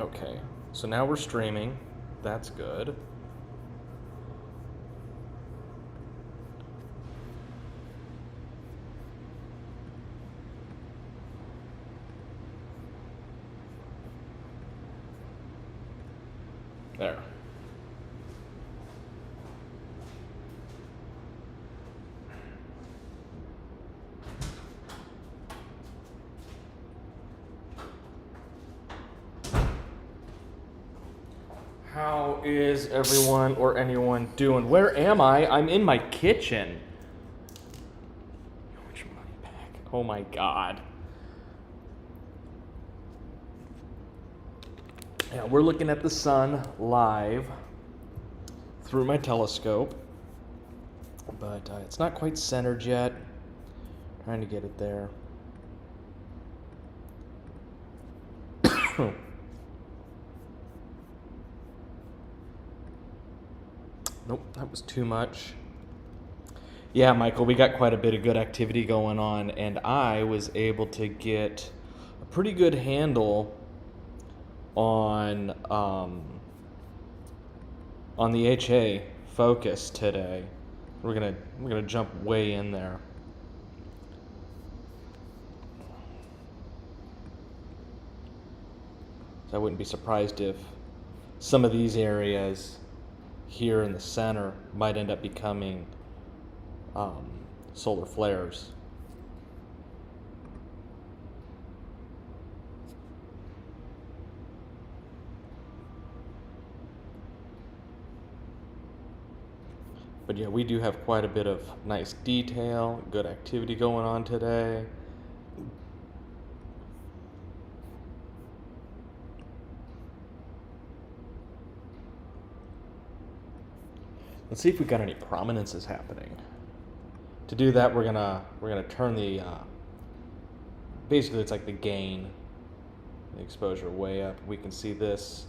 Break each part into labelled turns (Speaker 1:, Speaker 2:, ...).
Speaker 1: Okay, so now we're streaming. That's good. There. How is everyone or anyone doing? Where am I? I'm in my kitchen. Which money back? Oh my god. Yeah, we're looking at the sun live through my telescope, but it's not quite centered yet. Trying to get it there. Nope, that was too much. Yeah, Michael, we got quite a bit of good activity going on, and I was able to get a pretty good handle on the HA focus today. We're gonna jump way in there. So I wouldn't be surprised if some of these areas here in the center might end up becoming solar flares. But yeah, we do have quite a bit of nice detail, good activity going on today. Let's see if we got any prominences happening. To do that, we're gonna turn the basically it's like the gain, the exposure way up. We can see this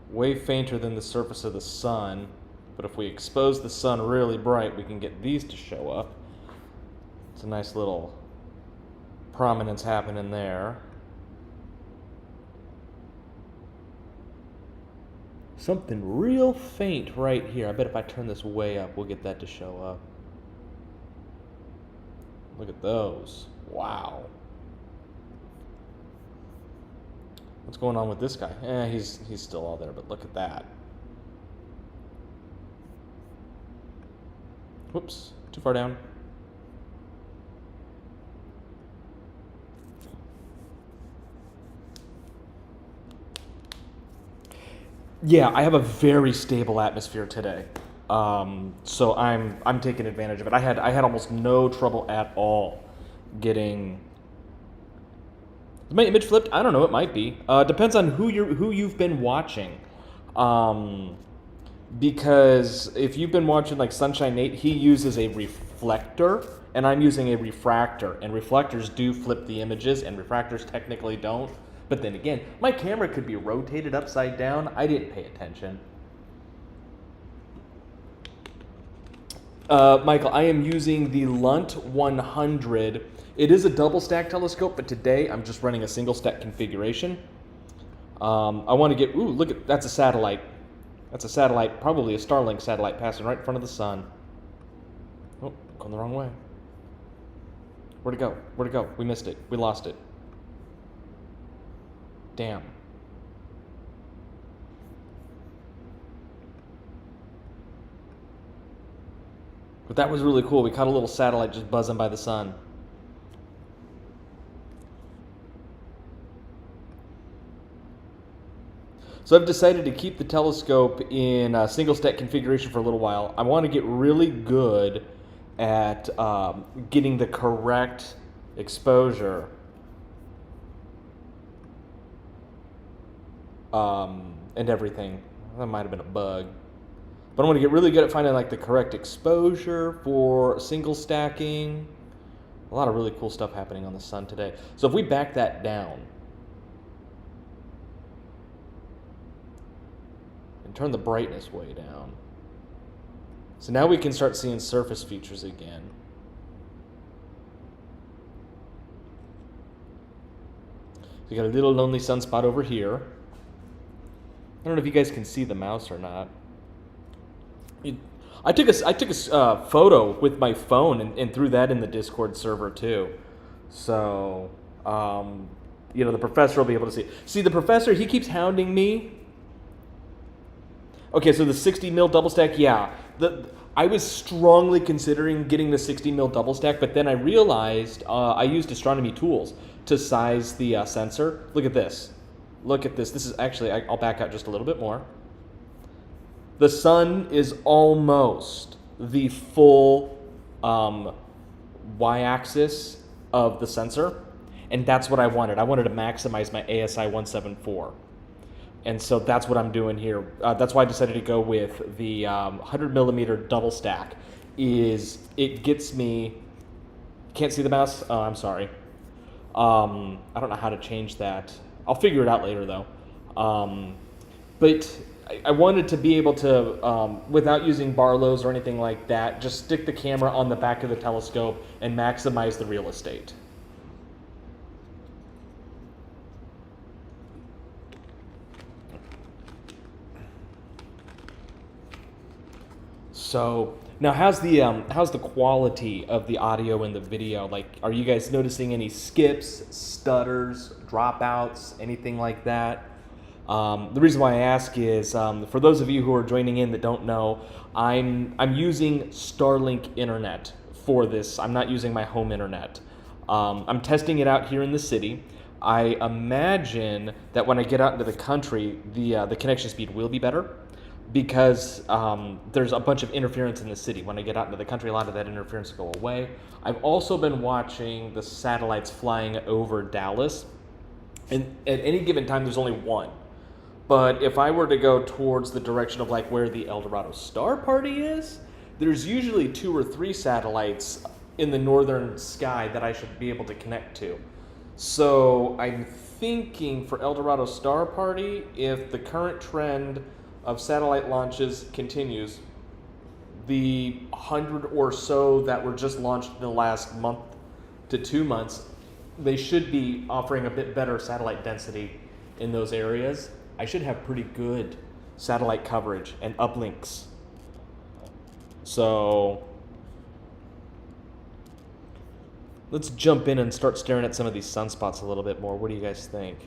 Speaker 1: way fainter than the surface of the sun, but if we expose the sun really bright, we can get these to show up. It's a nice little prominence happening there. Something real faint right here. I bet if I turn this way up, we'll get that to show up. Look at those. Wow. What's going on with this guy? He's still all there, but look at that. Whoops, too far down. Yeah, I have a very stable atmosphere today, so I'm taking advantage of it. I had almost no trouble at all getting. Is my image flipped? I don't know. It might be. Depends on who you've been watching, because if you've been watching like Sunshine Nate, he uses a reflector, and I'm using a refractor, and reflectors do flip the images, and refractors technically don't. But then again, my camera could be rotated upside down. I didn't pay attention. Michael, I am using the Lunt 100. It is a double stack telescope, but today I'm just running a single stack configuration. I want to get, look at, that's a satellite. That's a satellite, probably a Starlink satellite passing right in front of the sun. Oh, going the wrong way. Where'd it go? Where'd it go? We missed it. We lost it. Damn. But that was really cool. We caught a little satellite just buzzing by the sun. So I've decided to keep the telescope in a single stack configuration for a little while. I want to get really good at getting the correct exposure and everything. That might have been a bug. But I want to get really good at finding like the correct exposure for single stacking. A lot of really cool stuff happening on the sun today. So if we back that down and turn the brightness way down. So now we can start seeing surface features again. you got a little lonely sunspot over here. I don't know if you guys can see the mouse or not. I took a photo with my phone and threw that in the Discord server too. So, the professor will be able to see. See, the professor, he keeps hounding me. Okay, so the 60 mil double stack, yeah. I was strongly considering getting the 60 mil double stack, but then I realized I used astronomy tools to size the sensor. Look at this. Look at this. This is actually, I'll back out just a little bit more. The sun is almost the full y-axis of the sensor, and that's what I wanted. I wanted to maximize my ASI 174. And so that's what I'm doing here. That's why I decided to go with the 100 millimeter double stack. It gets me, can't see the mouse? Oh, I'm sorry. I don't know how to change that. I'll figure it out later though. But I wanted to be able to, without using Barlow's or anything like that, just stick the camera on the back of the telescope and maximize the real estate. So now, how's the quality of the audio and the video? Like, are you guys noticing any skips, stutters, dropouts, anything like that? The reason why I ask is for those of you who are joining in that don't know, I'm using Starlink internet for this. I'm not using my home internet. I'm testing it out here in the city. I imagine that when I get out into the country, the connection speed will be better, because there's a bunch of interference in the city. When I get out into the country, a lot of that interference will go away. I've also been watching the satellites flying over Dallas, and at any given time there's only one. But if I were to go towards the direction of like where the El Dorado Star Party is, there's usually 2 or 3 satellites in the northern sky that I should be able to connect to. So I'm thinking for El Dorado Star Party, if the current trend of satellite launches continues, the 100 or so that were just launched in the last month to 2 months, they should be offering a bit better satellite density in those areas. I should have pretty good satellite coverage and uplinks. So let's jump in and start staring at some of these sunspots a little bit more. What do you guys think?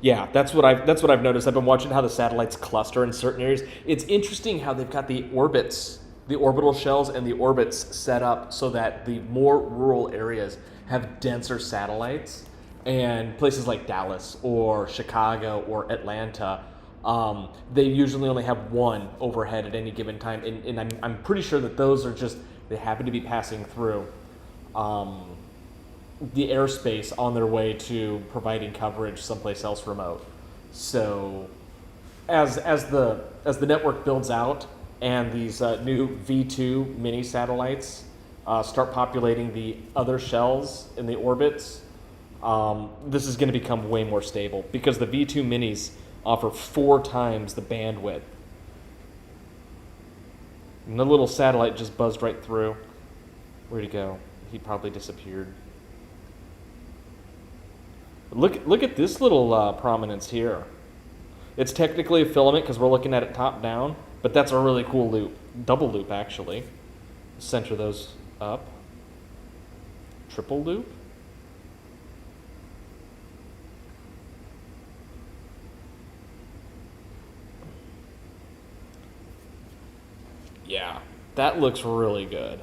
Speaker 1: Yeah, that's what I've noticed. I've been watching how the satellites cluster in certain areas. It's interesting how they've got the orbits, the orbital shells and the orbits set up so that the more rural areas have denser satellites, and places like Dallas or Chicago or Atlanta, they usually only have one overhead at any given time, and I'm pretty sure that those are just, they happen to be passing through the airspace on their way to providing coverage someplace else remote. So as the network builds out and these new V2 mini satellites start populating the other shells in the orbits, this is going to become way more stable, because the V2 minis offer 4 times the bandwidth. And the little satellite just buzzed right through. Where'd he go? He probably disappeared. Look at this little prominence here. It's technically a filament because we're looking at it top down, but that's a really cool loop. Double loop, actually. Center those up. Triple loop. Yeah, that looks really good.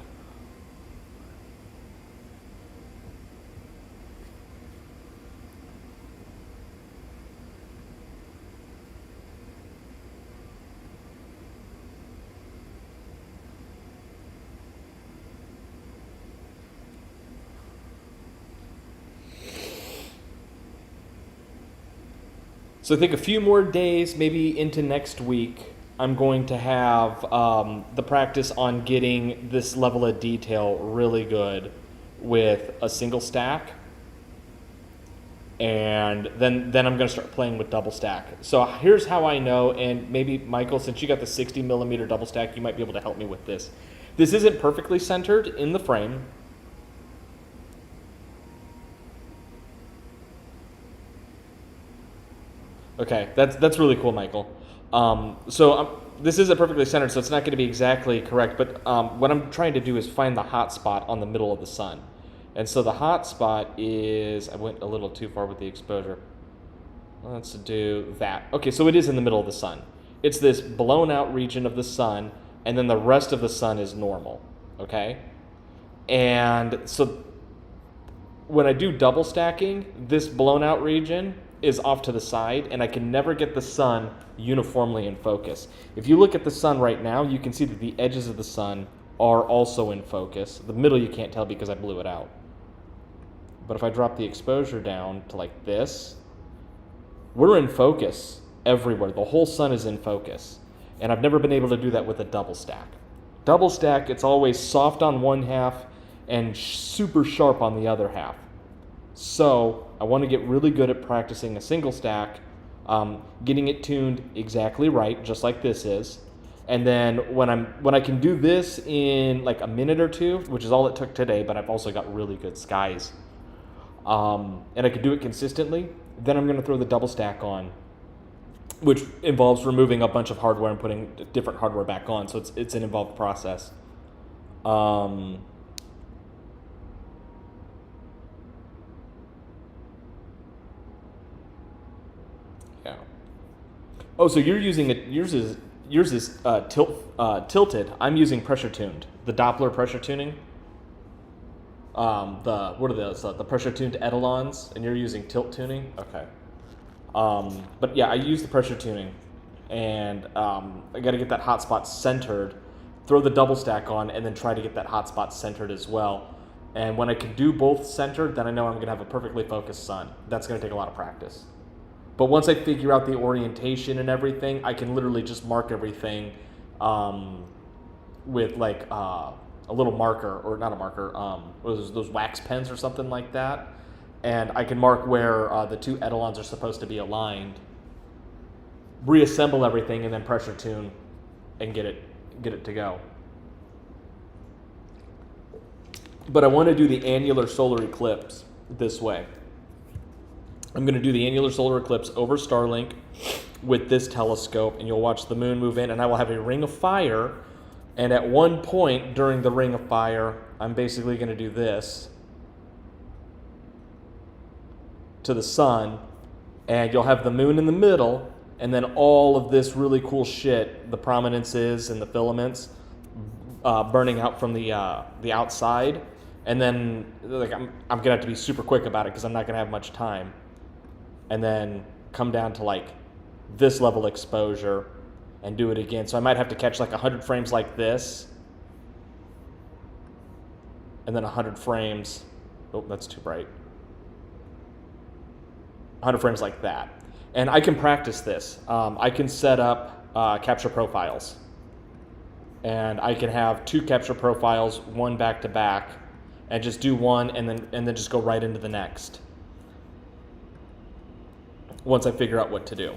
Speaker 1: So I think a few more days, maybe into next week, I'm going to have the practice on getting this level of detail really good with a single stack. and then I'm going to start playing with double stack. So here's how I know, and maybe Michael, since you got the 60 millimeter double stack, you might be able to help me with this. This isn't perfectly centered in the frame. Okay, that's really cool, Michael. This isn't perfectly centered, so it's not going to be exactly correct, but what I'm trying to do is find the hot spot on the middle of the sun. And so the hot spot is, I went a little too far with the exposure. Let's do that. Okay, so it is in the middle of the sun. It's this blown out region of the sun, and then the rest of the sun is normal, okay? And so when I do double stacking, this blown out region is off to the side, and I can never get the sun uniformly in focus. If you look at the sun right now, you can see that the edges of the sun are also in focus. The middle you can't tell because I blew it out. But if I drop the exposure down to like this, we're in focus everywhere. The whole sun is in focus. And I've never been able to do that with a double stack. Double stack, it's always soft on one half and super sharp on the other half. So I want to get really good at practicing a single stack, getting it tuned exactly right, just like this is. And then when I can do this in like a minute or two, which is all it took today, but I've also got really good skies, and I can do it consistently, then I'm going to throw the double stack on, which involves removing a bunch of hardware and putting different hardware back on. So it's an involved process. Yeah. Oh, so you're using it. Yours is tilted. I'm using pressure tuned. The Doppler pressure tuning. What are those? The pressure tuned etalons, and you're using tilt tuning. Okay. But yeah, I use the pressure tuning, and I got to get that hotspot centered. Throw the double stack on, and then try to get that hotspot centered as well. And when I can do both centered, then I know I'm going to have a perfectly focused sun. That's going to take a lot of practice. But once I figure out the orientation and everything, I can literally just mark everything with like a little marker, or not a marker, those wax pens or something like that. And I can mark where the two etalons are supposed to be aligned, reassemble everything, and then pressure tune and get it to go. But I want to do the annular solar eclipse this way. I'm going to do the annular solar eclipse over Starlink with this telescope, and you'll watch the moon move in, and I will have a ring of fire, and at one point during the ring of fire, I'm basically going to do this to the sun, and you'll have the moon in the middle, and then all of this really cool shit, the prominences and the filaments, burning out from the outside, and then like I'm gonna have to be super quick about it because I'm not gonna have much time, and then come down to like this level exposure and do it again. So I might have to catch like 100 frames like this, and then 100 frames. Oh, that's too bright. 100 frames like that. And I can practice this. I can set up capture profiles. And I can have two capture profiles, one back to back, and just do one and then just go right into the next once I figure out what to do.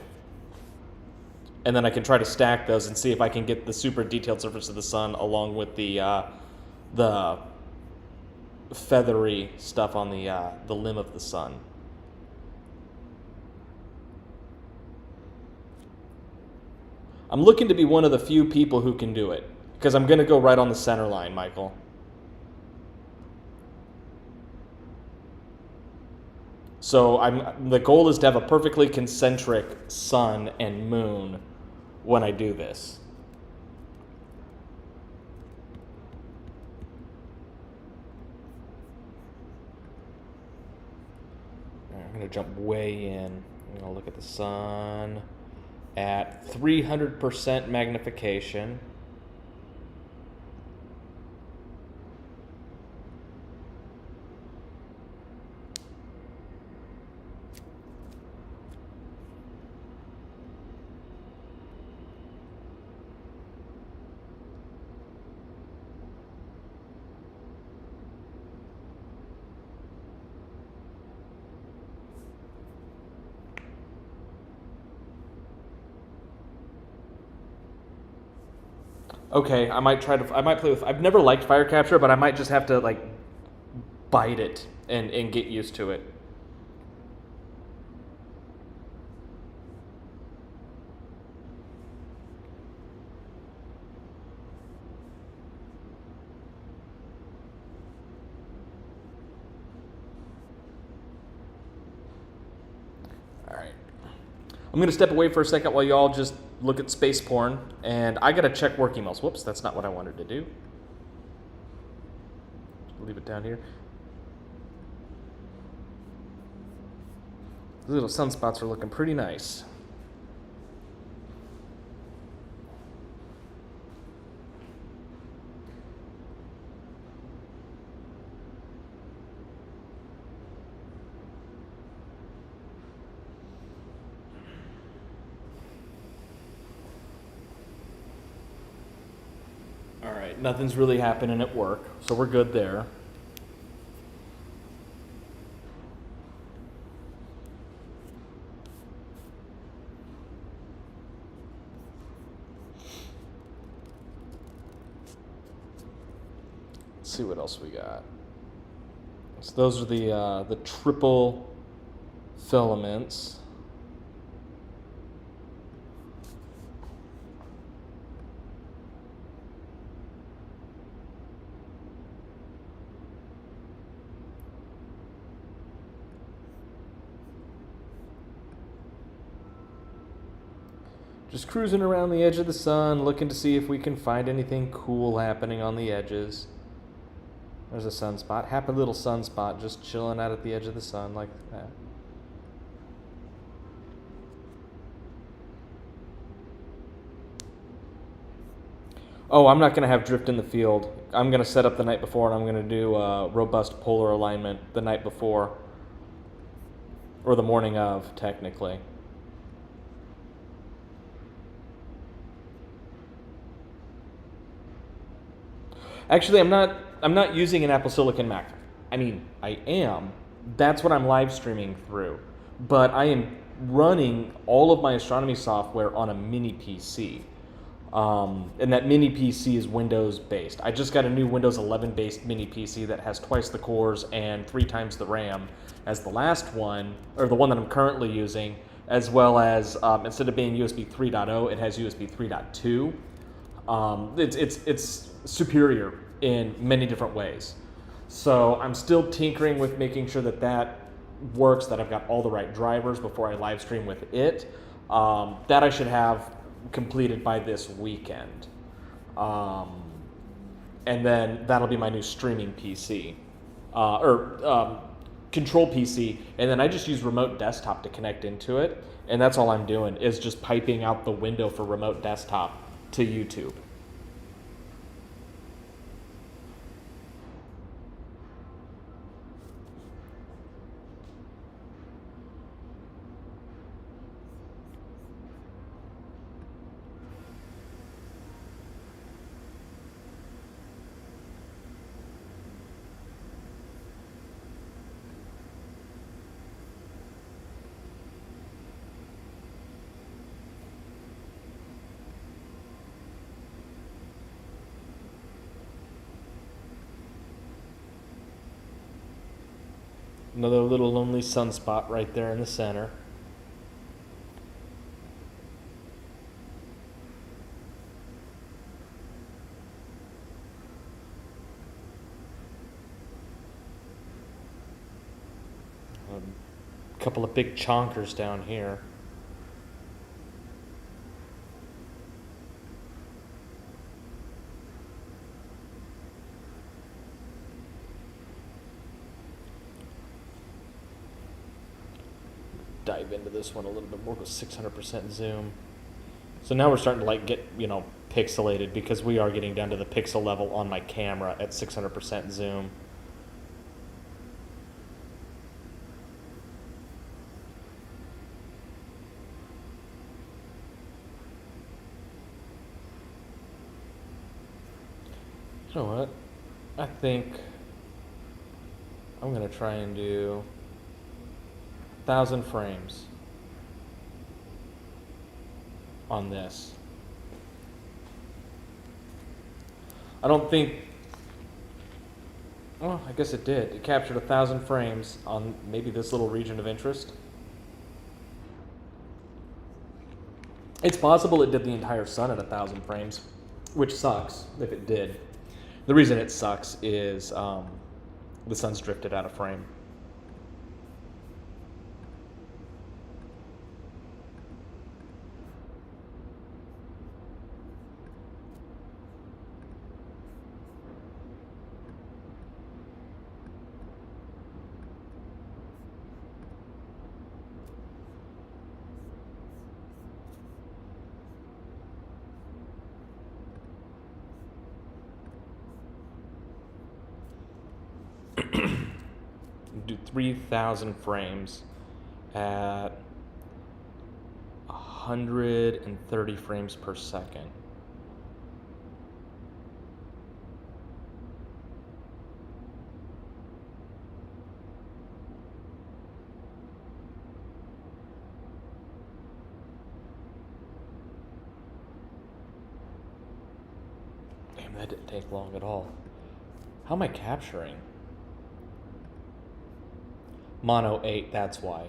Speaker 1: And then I can try to stack those and see if I can get the super detailed surface of the sun along with the feathery stuff on the limb of the sun. I'm looking to be one of the few people who can do it, because I'm going to go right on the center line, Michael. So the goal is to have a perfectly concentric sun and moon when I do this. I'm going to jump way in. I'm going to look at the sun at 300% magnification. Okay, I might play with, I've never liked fire capture, but I might just have to like bite it and get used to it. All right. I'm going to step away for a second while y'all just look at space porn, and I got to check work emails. Whoops, that's not what I wanted to do. Leave it down here. The little sunspots are looking pretty nice. All right, nothing's really happening at work, so we're good there. Let's see what else we got. So those are the triple filaments. Just cruising around the edge of the sun, looking to see if we can find anything cool happening on the edges. There's a sunspot. Happy little sunspot just chilling out at the edge of the sun like that. Oh, I'm not going to have drift in the field. I'm going to set up the night before, and I'm going to do robust polar alignment the night before. Or the morning of, technically. Actually, I'm not using an Apple Silicon Mac. I mean, I am. That's what I'm live streaming through. But I am running all of my astronomy software on a mini PC. And that mini PC is Windows based. I just got a new Windows 11 based mini PC that has twice the cores and 3 times the RAM as the last one, or the one that I'm currently using, as well as instead of being USB 3.0, it has USB 3.2. It's superior in many different ways. So I'm still tinkering with making sure that that works, that I've got all the right drivers before I live stream with it. That I should have completed by this weekend. And then that'll be my new streaming PC. Control PC, and then I just use remote desktop to connect into it, and that's all I'm doing is just piping out the window for remote desktop to YouTube. Another little lonely sunspot right there in the center. A couple of big chonkers down here. Dive into this one a little bit more with 600% zoom. So now we're starting to like get, pixelated because we are getting down to the pixel level on my camera at 600% zoom. You know what? I think I'm going to try and do 1,000 frames on this. I don't think. Well, I guess it did. It captured 1,000 frames on maybe this little region of interest. It's possible it did the entire sun at 1,000 frames, which sucks if it did. The reason it sucks is the sun's drifted out of frame. Do 3,000 frames at 130 frames per second. Damn, that didn't take long at all. How am I capturing? Mono 8, that's why.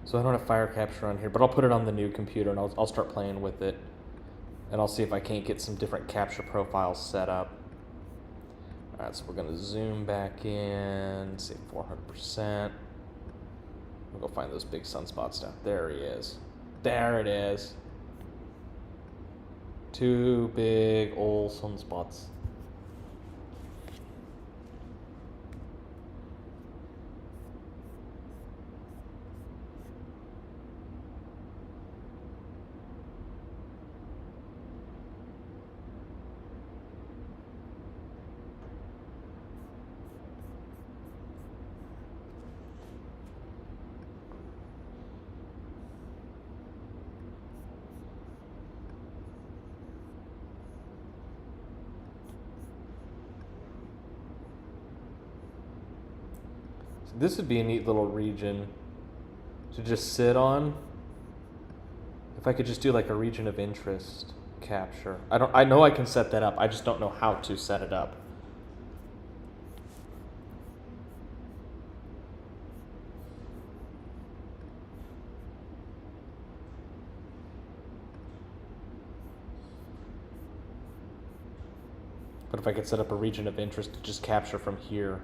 Speaker 1: So I don't have fire capture on here, but I'll put it on the new computer and I'll start playing with it. And I'll see if I can't get some different capture profiles set up. All right, so we're gonna zoom back in, say 400%. We'll go find those big sunspot stuff. There he is. There it is. Two big old sunspots. This would be a neat little region to just sit on. If I could just do like a region of interest capture. I know I can set that up. I just don't know how to set it up. But if I could set up a region of interest to just capture from here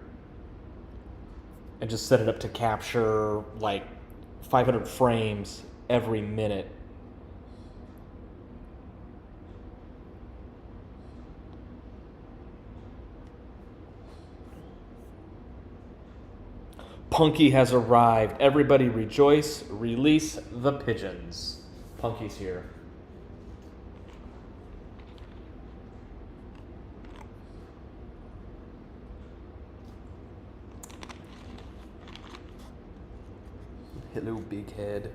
Speaker 1: and just set it up to capture like 500 frames every minute. Punky has arrived. Everybody rejoice, release the pigeons. Punky's here. Hello, big head.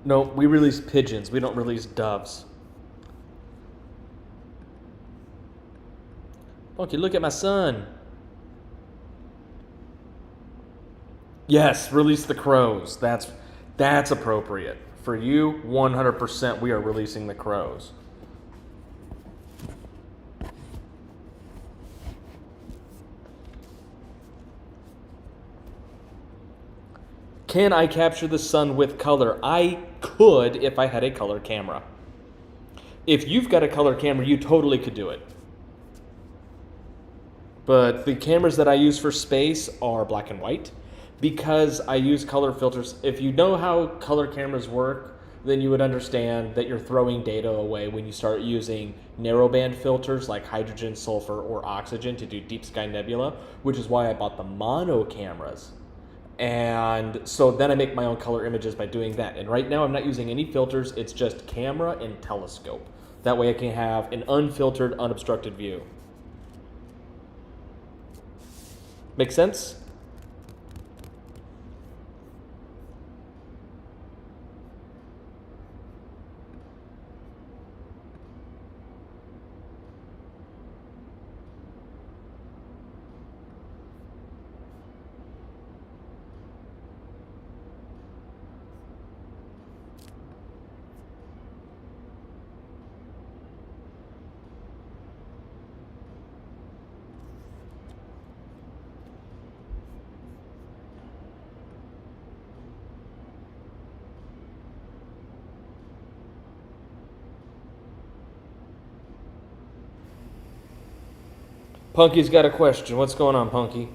Speaker 1: No, we release pigeons. We don't release doves. Punky, look at my son. Yes, release the crows. That's appropriate. For you, 100% we are releasing the crows. Can I capture the sun with color? I could if I had a color camera. If you've got a color camera, you totally could do it. But the cameras that I use for space are black and white because I use color filters. If you know how color cameras work, then you would understand that you're throwing data away when you start using narrowband filters like hydrogen, sulfur, or oxygen to do deep sky nebula, which is why I bought the mono cameras. And so then I make my own color images by doing that. And right now I'm not using any filters, it's just camera and telescope. That way I can have an unfiltered, unobstructed view. Make sense? Punky's got a question. What's going on, Punky?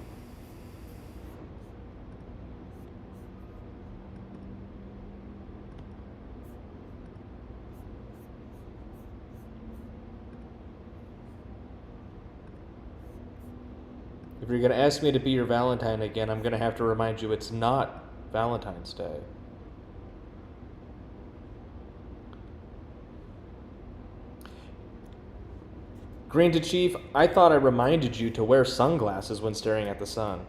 Speaker 1: If you're going to ask me to be your Valentine again, I'm going to have to remind you it's not Valentine's Day. Green to Chief, I thought I reminded you to wear sunglasses when staring at the sun.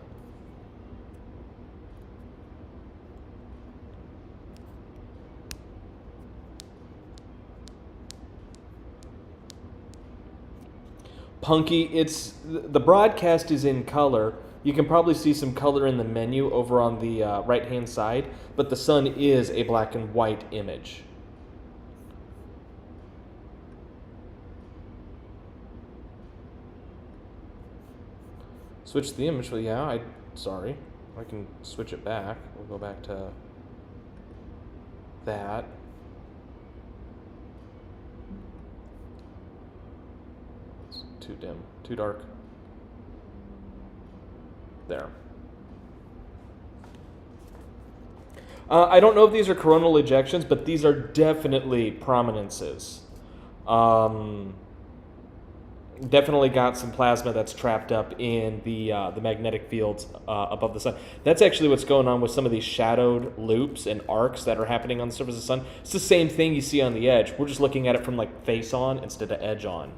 Speaker 1: Punky, it's the broadcast is in color. You can probably see some color in the menu over on the right-hand side, but the sun is a black and white image. Switch the image. Well, yeah, sorry. I can switch it back. We'll go back to that. It's too dim, too dark. There. I don't know if these are coronal ejections, but these are definitely prominences. Definitely got some plasma that's trapped up in the magnetic fields above the sun. That's actually what's going on with some of these shadowed loops and arcs that are happening on the surface of the sun. It's the same thing you see on the edge. We're just looking at it from like face on instead of edge on.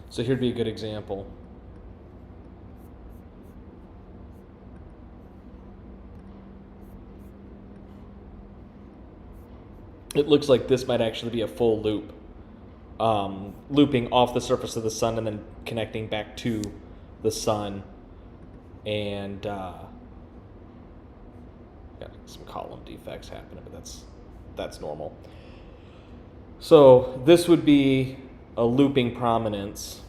Speaker 1: So here'd be a good example. It looks like this might actually be a full loop, looping off the surface of the sun and then connecting back to the sun. And got some column defects happening, but that's normal. So this would be a looping prominence.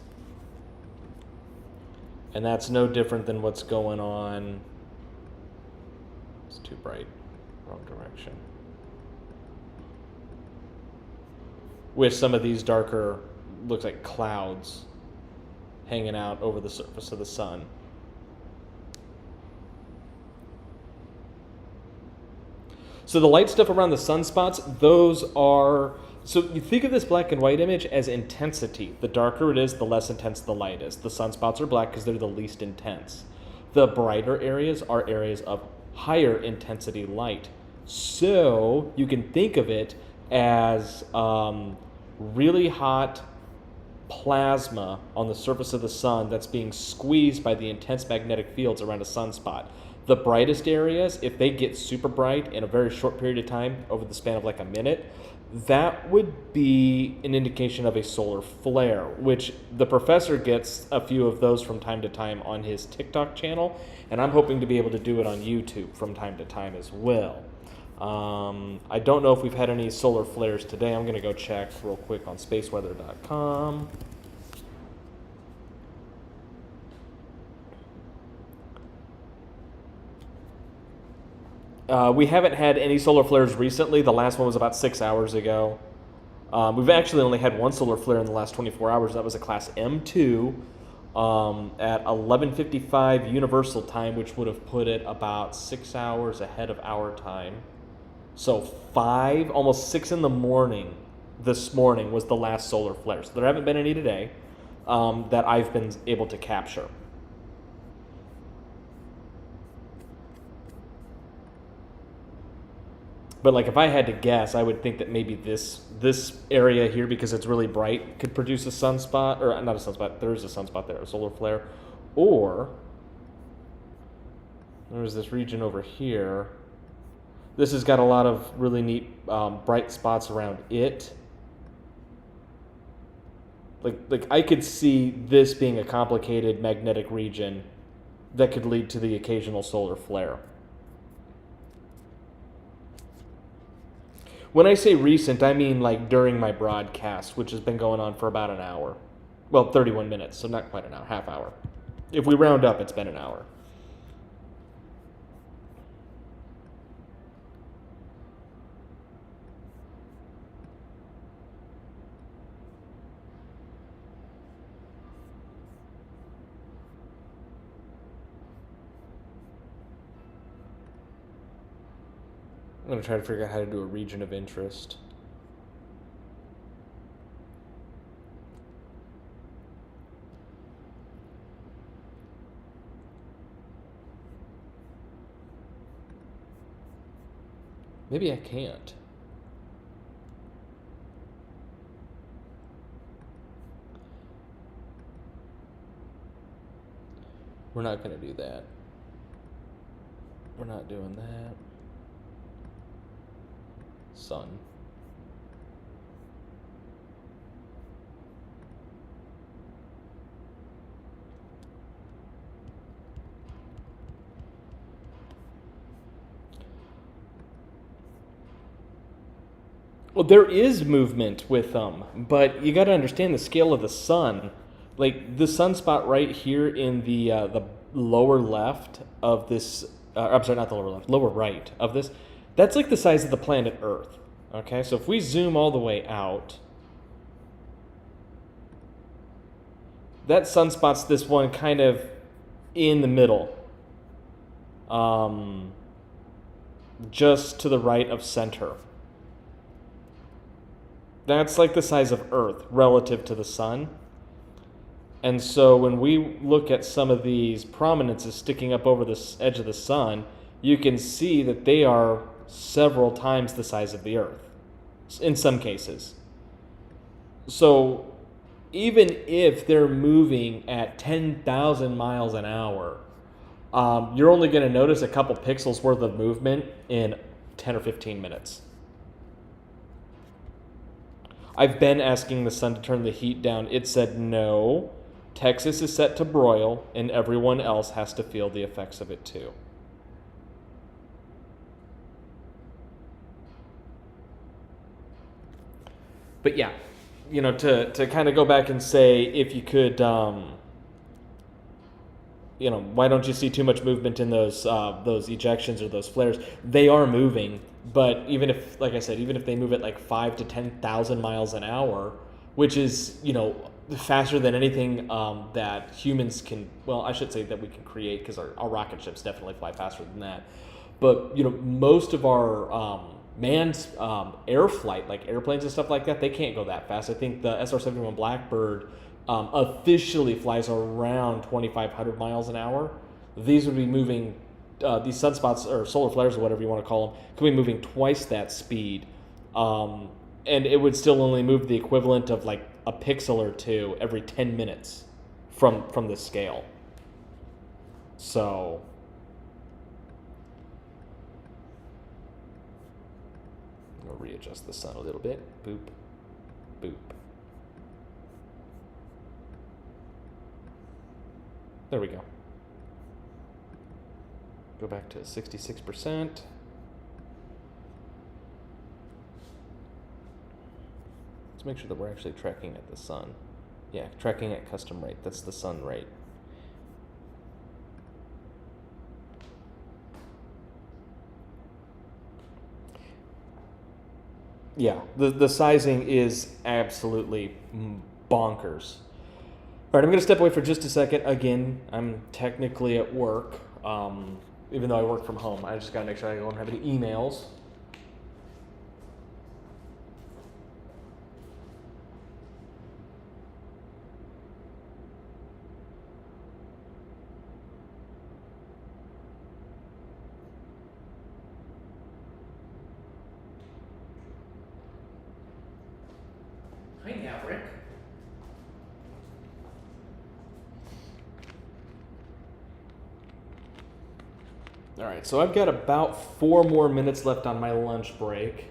Speaker 1: And that's no different than what's going on. It's too bright. Wrong direction. With some of these darker, looks like clouds hanging out over the surface of the sun. So the light stuff around the sunspots, those are... So you think of this black and white image as intensity. The darker it is, the less intense the light is. The sunspots are black because they're the least intense. The brighter areas are areas of higher intensity light. So you can think of it as really hot plasma on the surface of the sun that's being squeezed by the intense magnetic fields around a sunspot. The brightest areas, if they get super bright in a very short period of time, over the span of like a minute, that would be an indication of a solar flare, which the professor gets a few of those from time to time on his TikTok channel, and I'm hoping to be able to do it on YouTube from time to time as well. I don't know if we've had any solar flares today. I'm going to go check real quick on spaceweather.com. We haven't had any solar flares recently. The last one was about 6 hours ago. We've actually only had one solar flare in the last 24 hours. That was a class M2 at 11:55 Universal Time, which would have put it about 6 hours ahead of our time. So 5, almost 6 in the morning this morning was the last solar flare. So there haven't been any today that I've been able to capture. But like if I had to guess, I would think that maybe this area here, because it's really bright, could produce a sunspot, or not a sunspot, there is a sunspot there, a solar flare. Or there's this region over here. This has got a lot of really neat bright spots around it. Like I could see this being a complicated magnetic region that could lead to the occasional solar flare. When I say recent, I mean like during my broadcast, which has been going on for about an hour. Well, 31 minutes, so not quite an hour, half hour. If we round up, it's been an hour. I'm going to try to figure out how to do a region of interest. Maybe I can't. We're not going to do that. We're not doing that. Sun. Well, there is movement with them, but you got to understand the scale of the sun. Like the sunspot right here in the lower left of this. I'm sorry, not the lower left, lower right of this. That's like the size of the planet Earth. Okay, so if we zoom all the way out, that sunspot's this one kind of in the middle, just to the right of center. That's like the size of Earth relative to the sun. And so when we look at some of these prominences sticking up over the edge of the sun, you can see that they are several times the size of the Earth, in some cases. So even if they're moving at 10,000 miles an hour, you're only going to notice a couple pixels worth of movement in 10 or 15 minutes. I've been asking the sun to turn the heat down. It said no. Texas is set to broil, and everyone else has to feel the effects of it too. But yeah, you know, to kind of go back and say, if you could, you know, why don't you see too much movement in those ejections or those flares? They are moving, but even if, like I said, even if they move at like 5 to 10,000 miles an hour, which is, you know, faster than anything that humans can, well, I should say that we can create, because our rocket ships definitely fly faster than that. But, you know, most of our manned air flight, like airplanes and stuff like that, they can't go that fast. I think the SR-71 Blackbird officially flies around 2,500 miles an hour. These would be moving, these sunspots or solar flares or whatever you want to call them, could be moving twice that speed. And it would still only move the equivalent of like a pixel or two every 10 minutes from this scale. So I'm going to readjust the sun a little bit. Boop, boop. There we go. Go back to 66%. Let's make sure that we're actually tracking at the sun. Yeah, tracking at custom rate. That's the sun rate. Yeah, the sizing is absolutely bonkers. All right, I'm going to step away for just a second. Again, I'm technically at work, even though I work from home. I just got to make sure I don't have any emails. Hi, Maverick. All right, so I've got about 4 more minutes left on my lunch break.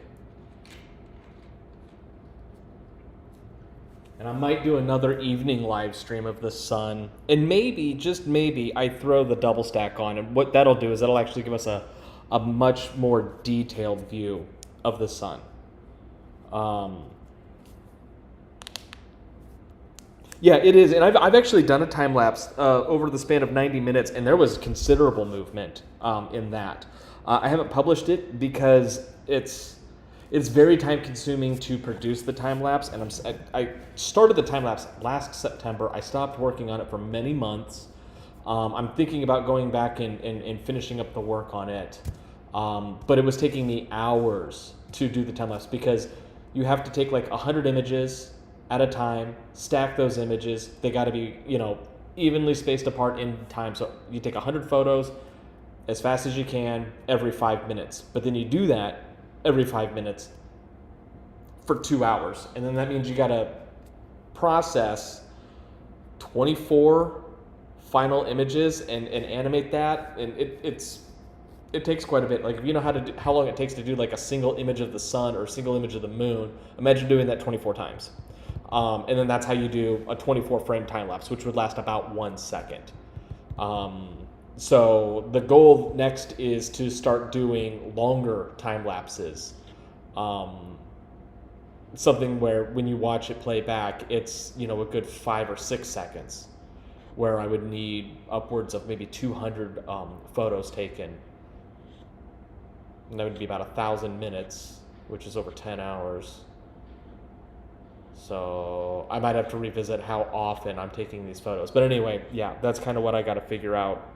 Speaker 1: And I might do another evening live stream of the sun. And maybe, just maybe, I throw the double stack on. And what that'll do is that'll actually give us a much more detailed view of the sun. Yeah, it is, and I've actually done a time lapse over the span of 90 minutes, and there was considerable movement in that. I haven't published it because it's very time consuming to produce the time lapse, and I started the time lapse last September. I stopped working on it for many months. I'm thinking about going back and finishing up the work on it, but it was taking me hours to do the time lapse because you have to take like 100 images at a time, stack those images. They got to be, evenly spaced apart in time. So you take 100 photos as fast as you can every 5 minutes. But then you do that every 5 minutes for 2 hours. And then that means you got to process 24 final images and animate that. And it takes quite a bit. Like if you know how long it takes to do like a single image of the sun or a single image of the moon, imagine doing that 24 times. And then that's how you do a 24 frame time lapse, which would last about 1 second. So the goal next is to start doing longer time lapses. Something where when you watch it play back, it's, a good 5 or 6 seconds, where I would need upwards of maybe 200 photos taken. And that would be about 1,000 minutes, which is over 10 hours. So I might have to revisit how often I'm taking these photos. But anyway, yeah, that's kind of what I got to figure out.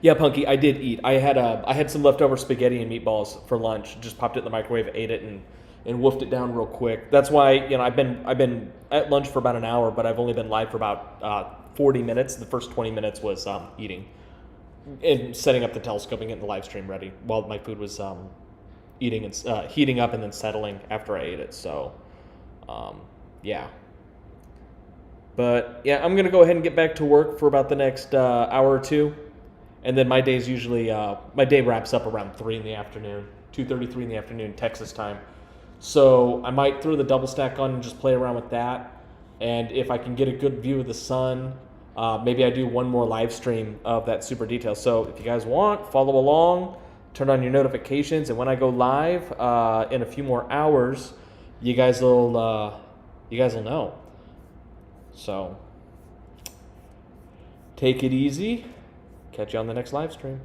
Speaker 1: Yeah, Punky, I did eat. I had some leftover spaghetti and meatballs for lunch. Just popped it in the microwave, ate it, and woofed it down real quick. That's why I've been at lunch for about an hour, but I've only been live for about 40 minutes. The first 20 minutes was eating and setting up the telescope and getting the live stream ready while my food was eating and heating up and then settling after I ate it. So. Yeah. But yeah, I'm gonna go ahead and get back to work for about the next hour or two, and then my day's usually my day wraps up around 3 in the afternoon, 2:33 in the afternoon Texas time. So I might throw the double stack on and just play around with that, and if I can get a good view of the sun, maybe I do one more live stream of that super detail. So if you guys want, follow along, turn on your notifications, and when I go live in a few more hours, you guys will know. So take it easy. Catch you on the next live stream.